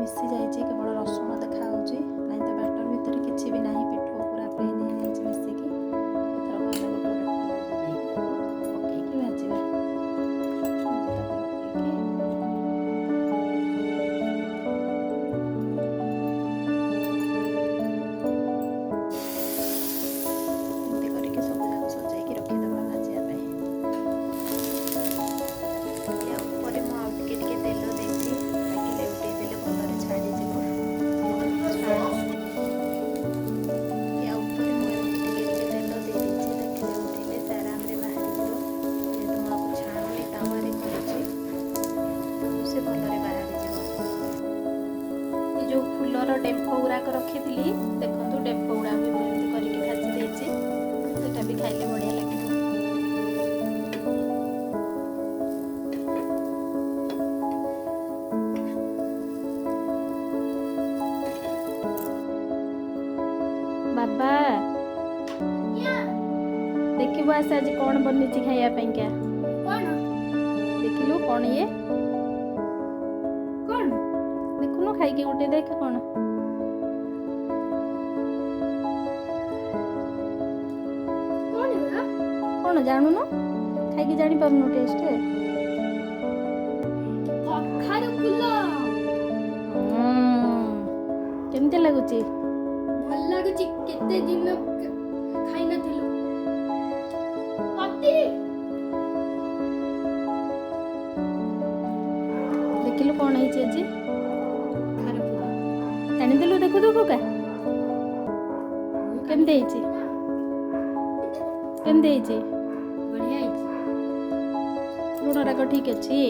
ମିଶି ଯାଇଛି, କେବଳ ରସୁଣ ଦେଖାଯାଉଛି, ନାଇଁ ତ ବ୍ୟାଟର ଭିତରେ କିଛି ବି ନାହିଁ। ପିଠଉ ପୁରା ପ୍ଲେନ୍ ହେଇଯାଇଛି ମିଶିକି। ଏଥର ଆମେ ଗୋଟେ ଗୋଟେ ପକେଇକି ଭାଜିବା। ଏମିତି କରିକି ସବୁ ଯାକ ସଜେଇକି ରଖିଦେବା ଭାଜିବା ପାଇଁ। ୟା ଉପରେ ମୁଁ ଆଉ ଟିକେ ଟିକେ ତେଲ ଦେଇଛି, ତାକି ଲେଉଟେଇ ଦେଲେ ଭଲରେ ଛାଡ଼ିଯିବ। ୟା ଉପରେ ମୁଁ ଏମିତି ଟିକେ ଟିକେ ତେଲ ଦେଇଦେଇଛି, ତାକି ଲେଉଟେଇଲେ ସେ ଆରାମରେ ବାହାରିଯିବ। ଯେହେତୁ ମୁଁ ଆକୁ ଛାଣୁନି, ତାୱାରେ କରୁଛି, ସେ ଭଲରେ ବାହାରିଯିବ। ଏ ଯେଉଁ ଫୁଲର ଡେମ୍ଫ ଗୁଡ଼ାକ ରଖିଥିଲି, ଦେଖନ୍ତୁ ଡେମ୍ଫ ଗୁଡ଼ାକ ବି ମୁଁ ଏମିତି କରିକି ଭାଜି ଦେଇଛି। ସେଟା ବି ଖାଇଲେ ବଢ଼ିଆ ଲାଗିବ। ବାବା ଦେଖିବୁ ଆସ ଆଜି କ'ଣ ବନିଛି ଖାଇବା ପାଇଁକା। ଦେଖିଲୁ କ'ଣ ଇଏ କ'ଣ ଦେଖୁନୁ, ଖାଇକି ଗୋଟେ ଦେଖ କ'ଣ। କ'ଣ ଜାଣୁନୁ, ଖାଇକି ଜାଣିପାରୁନୁ ଟେଷ୍ଟ। କେମିତି ଲାଗୁଛି? ଭଲ ଲାଗୁଛି। କେତେ ଦିନ ଖାଇନଥିଲୁ। ଦେଖିଲୁ କ'ଣ ହେଇଛି ଆଜି। ଜାଣିଦେଲୁ, ଦେଖୁ ଦେଖୁ କା କେମିତି ହେଇଛି, କେମିତି ହେଇଛି। ବଢ଼ିଆ ହେଇଛି। ଲୁଣଟାକ ଠିକ୍ ଅଛି।